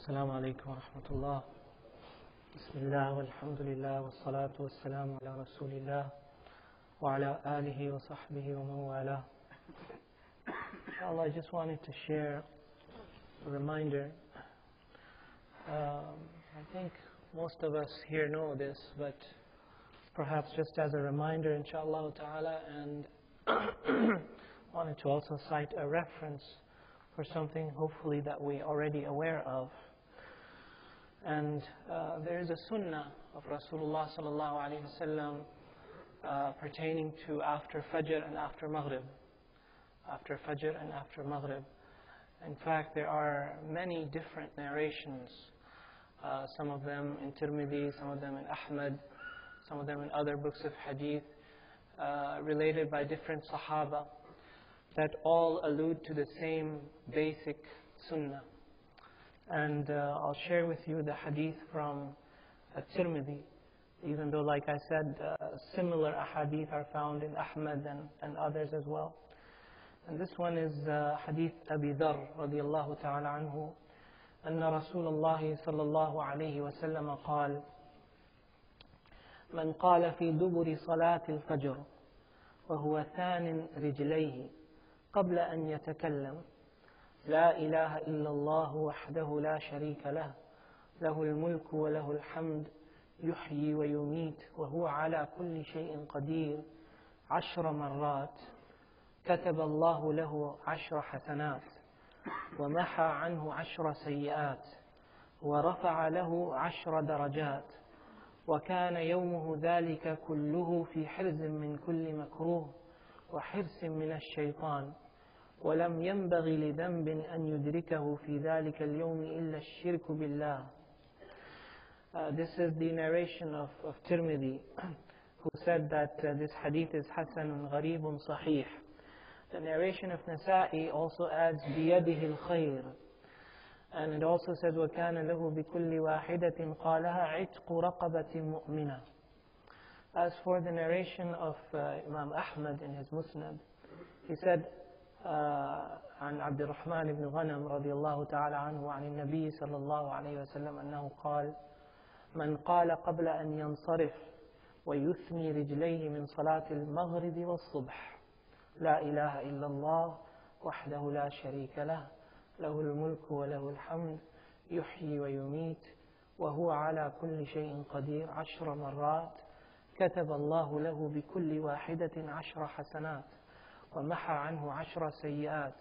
السلام عليكم ورحمة الله. بسم الله والحمد لله والصلاة والسلام على رسول الله وعلى آله وصحبه ومن والاه. Inshallah, I just wanted to share a reminder. I think most of us here know this, but perhaps just as a reminder, inshallah ta'ala, and wanted to also cite a reference for something hopefully that we are already aware of. And there is a sunnah of Rasulullah sallallahu alayhi wasallam pertaining to after Fajr and after Maghrib. After Fajr and after Maghrib. In fact, there are many different narrations. Some of them in Tirmidhi, some of them in Ahmad, some of them in other books of hadith, related by different Sahaba, that all allude to the same basic sunnah. And I'll share with you the hadith from Tirmidhi, even though, like I said, similar ahadith are found in Ahmad and others as well. And this one is hadith Abi Dharr radiyallahu ta'ala anhu, أن رسول الله صلى الله عليه وسلم قال: من قال في دبر صلاة الفجر وهو ثان رجليه قبل أن يتكلم: لا إله إلا الله وحده لا شريك له له الملك وله الحمد يحيي ويميت وهو على كل شيء قدير 10 مرات كتب الله له 10 حسنات ومحى عنه 10 سيئات ورفع له 10 درجات وكان يومه ذلك كله في حرز من كل مكروه وحرص من الشيطان ولم ينبغي لذنب أن يدركه في ذلك اليوم إلا الشرك بالله. This is the narration of Tirmidhi, who said that this hadith is Hasan Gharibun Sahih. The narration of Nasa'i also adds بيده الخير, and it also says وكان له بكل واحدة قالها عتق رقبة مؤمنة. As for the narration of Imam Ahmad in his Musnad, he said عن عبد الرحمن بن غنم رضي الله تعالى عنه عن النبي صلى الله عليه وسلم أنه قال: من قال قبل أن ينصرف ويثني رجليه من صلاة المغرب والصبح: لا إله إلا الله وحده لا شريك له له الملك وله الحمد يحيي ويميت وهو على كل شيء قدير 10 مرات كتب الله له بكل واحدة 10 حسنات ومحى عنه 10 سيئات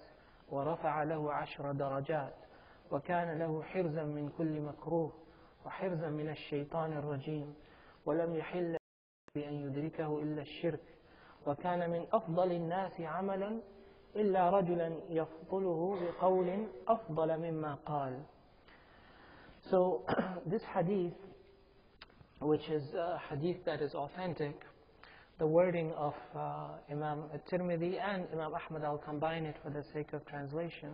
ورفع له 10 درجات وكان له حرزا من كل مكروه وحرزا من الشيطان الرجيم ولم يحل بأن يدركه إلا الشرك وكان من أفضل الناس عملا إلا رجلا يفضله بقول أفضل مما قال. So this hadith, which is a hadith that is authentic, the wording of Imam Tirmidhi and Imam Ahmad, I'll combine it for the sake of translation.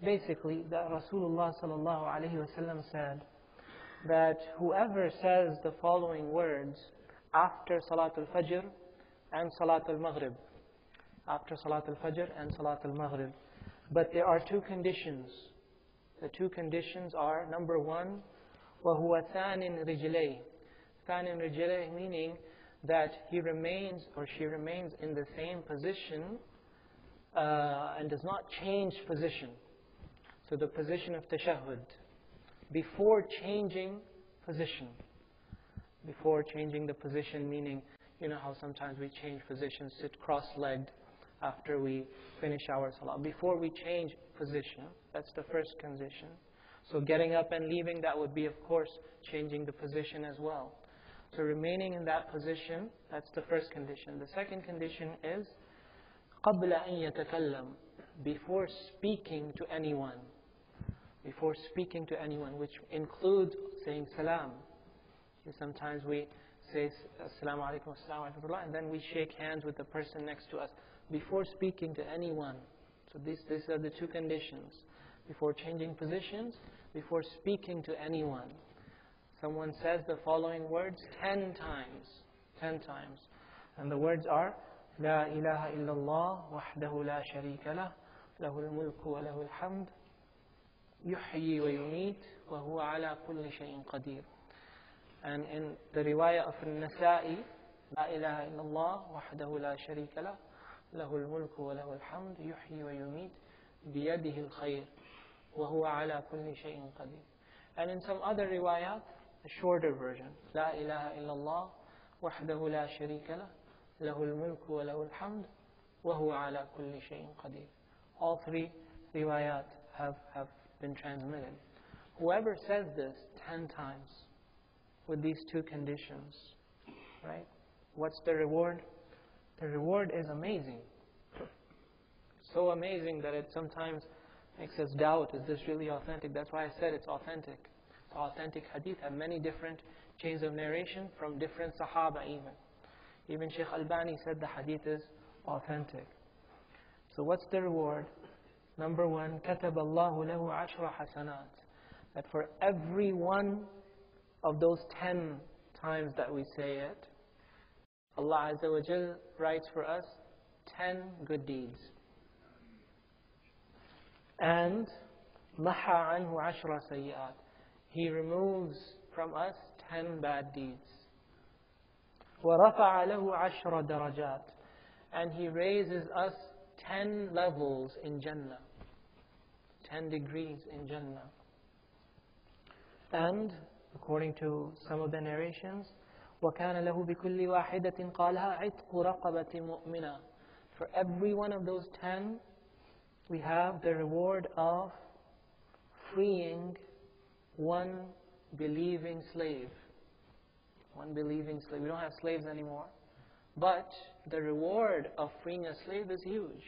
Basically, that Rasulullah sallallahu alayhi wasallam said that whoever says the following words after Salatul Fajr and Salatul Maghrib, after Salatul Fajr and Salatul Maghrib, but there are two conditions. The two conditions are, number one, وَهُوَ ثَانٍ رِجْلَيْهِ. ثَانٍ رِجْلَيْهِ meaning that he remains or she remains in the same position and does not change position. So the position of tashahhud, before changing position. Before changing the position, meaning, you know how sometimes we change positions, sit cross-legged after we finish our salah. Before we change position, that's the first condition. So getting up and leaving, that would be, of course, changing the position as well. So remaining in that position, that's the first condition. The second condition is قَبْلَ أَن يَتَكَلَّمْ, before speaking to anyone. Before speaking to anyone, which includes saying salam. Sometimes we say assalamu alaikum, assalamu alaikum, and then we shake hands with the person next to us before speaking to anyone. So these are the two conditions. Before changing positions, before speaking to anyone. Someone says the following words 10 times. 10 times. And the words are لا إله إلا الله وحده لا شريك له له الملك وله الحمد يحيي ويميت وهو على كل شيء قدير. And in the riwayah of Nasa'i, لا إله إلا الله وحده لا شريك له له الملك وله الحمد يحيي ويميت بيده الخير وهو على كل شيء قدير. And in some other riwayat, a shorter version, لا إله إلا الله وحده لا شريك له له الملك وله الحمد وهو على كل شيء قدير. All three riwayat have been transmitted. Whoever says this 10 times with these two conditions, right? What's the reward? The reward is amazing. So amazing that it sometimes makes us doubt, is this really authentic? That's why I said it's authentic. It's authentic hadith, have many different chains of narration from different Sahaba even. Even Shaykh Albani said the hadith is authentic. So what's the reward? Number one, كَتَبَ اللَّهُ لَهُ عَشْرَ حَسَنَاتٍ. That for every one of those 10 times that we say it, Allah Azza wa Jal writes for us 10 good deeds. And مَحَى عَنْهُ عَشْرَ سَيِّئَاتٍ. He removes from us 10 bad deeds. وَرَفَعَ لَهُ عَشْرَ دَرَجَاتٍ. And He raises us 10 levels in Jannah. 10 degrees in Jannah. And according to some of the narrations, وَكَانَ لَهُ بِكُلِّ وَاحِدَةٍ قَالَهَا عِتْقُ رَقَبَةٍ مُؤْمِنَةٍ. For every one of those 10, we have the reward of freeing one believing slave. One believing slave. We don't have slaves anymore. But the reward of freeing a slave is huge.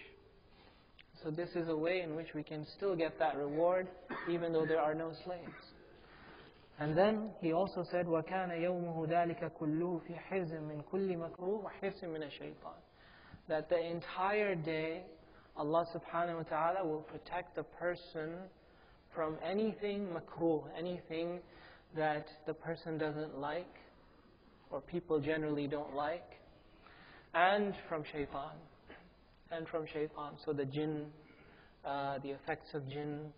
So this is a way in which we can still get that reward even though there are no slaves. And then He also said, وَكَانَ يَوْمُهُ ذَلِكَ كُلُّهُ فِي حِرْزٍ مِّن كُلِّ مَكْرُوهٍ وَحِرْزٍ مِّنَ الشَّيْطَانِ. That the entire day, Allah subhanahu wa ta'ala will protect the person from anything makruh, anything that the person doesn't like, or people generally don't like, and from shaitan. And from shaitan. So the jinn, the effects of jinn,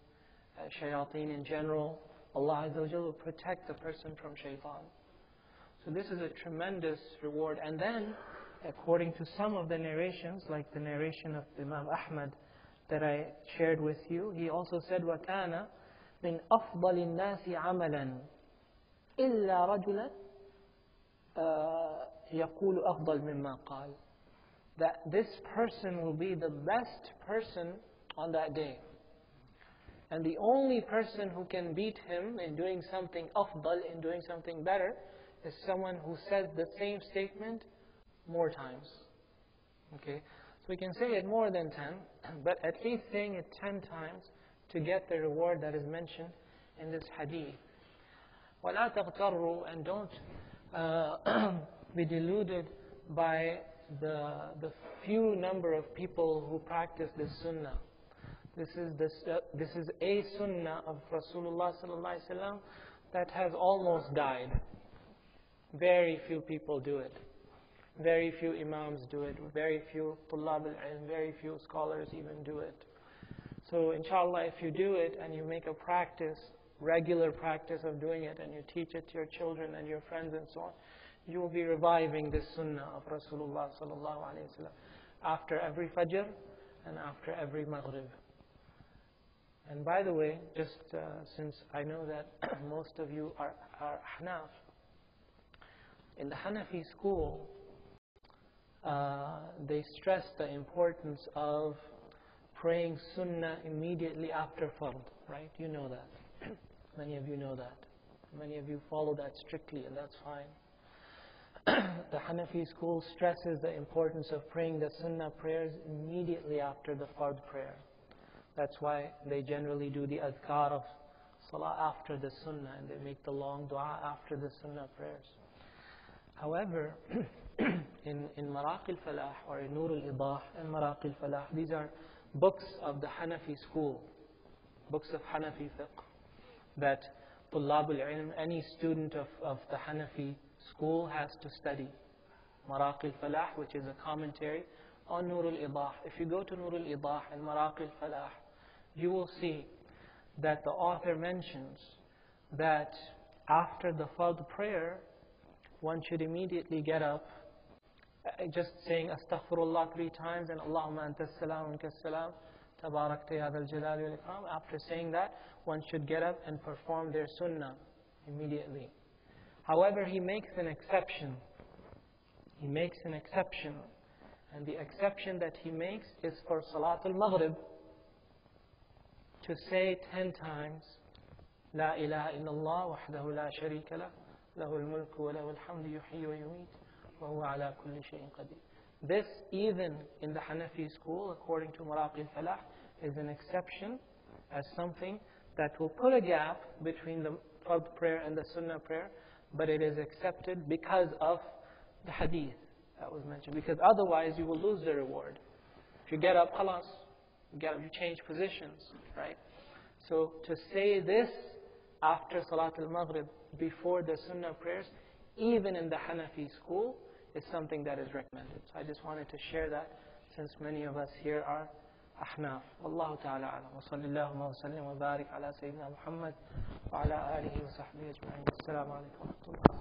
shayateen in general, Allah Azza wa Jalla will protect the person from shaitan. So this is a tremendous reward. And then, according to some of the narrations, like the narration of Imam Ahmad that I shared with you, he also said, وَكَانَ مِنْ أَفْضَلِ النَّاسِ عَمَلًا إِلَّا رَجُلًا يَقُولُ أَفْضَلْ مِمَّا قَالَ. That this person will be the best person on that day. And the only person who can beat him in doing something afdal, in doing something better, is someone who says the same statement more times. Okay? So we can say it more than 10, but at least saying it 10 times to get the reward that is mentioned in this hadith. وَلَا تَغْتَرُّوا. And don't be deluded by the few number of people who practice this sunnah. This is a sunnah of Rasulullah sallallahu alaihi wasallam that has almost died. Very few people do it. Very few imams do it. Very few tullab al-ilm, very few scholars even do it. So inshallah, if you do it and you make a practice, regular practice of doing it, and you teach it to your children and your friends and so on, you will be reviving this sunnah of Rasulullah sallallahu alaihi wasallam after every Fajr and after every Maghrib. And by the way, just since I know that most of you are Ahnaf, in the Hanafi school, they stress the importance of praying Sunnah immediately after Fard, right? You know that. Many of you know that. Many of you follow that strictly, and that's fine. The Hanafi school stresses the importance of praying the Sunnah prayers immediately after the Fard prayer. That's why they generally do the Azkar of Salah after the Sunnah, and they make the long dua after the Sunnah prayers. However, in Maraq al-Falah or in Nur al-Idah and Maraq al-Falah, these are books of the Hanafi school, books of Hanafi fiqh, that Tullab al-Ilm, any student of the Hanafi school has to study. Maraq al-Falah, which is a commentary on Nur al-Idah. If you go to Nur al-Idah and Maraq al-Falah, you will see that the author mentions that after the Fajr prayer, one should immediately get up, just saying Astaghfirullah 3 times and Allahumma antas salam wa minkas salam, tabarakta ya dhal jalali wal ikram. After saying that, one should get up and perform their sunnah immediately. However, he makes an exception. He makes an exception. And the exception that he makes is for Salatul Maghrib, to say 10 times, La ilaha illallah wahdahu la sharika lah, lahul mulku wa lahul hamdu yuhyi wa yumeet, wa huwa ala kulli shay'in qadir. This, even in the Hanafi school, according to Maraqi al-Falah, is an exception as something that will put a gap between the Fard prayer and the Sunnah prayer, but it is accepted because of the hadith that was mentioned. Because otherwise you will lose the reward. If you get up, khalas, you get up, you change positions, right? So to say this after Salat al-Maghrib, before the Sunnah prayers, even in the Hanafi school, is something that is recommended. So I just wanted to share that, since many of us here are Ahnaf. Wallahu ta'ala alam. Wa sallallahu wa sallam wa barik ala Sayyidina Muhammad wa ala alihi wa sahbihi ajma'in. Assalamu alaikum wa rahmatullah.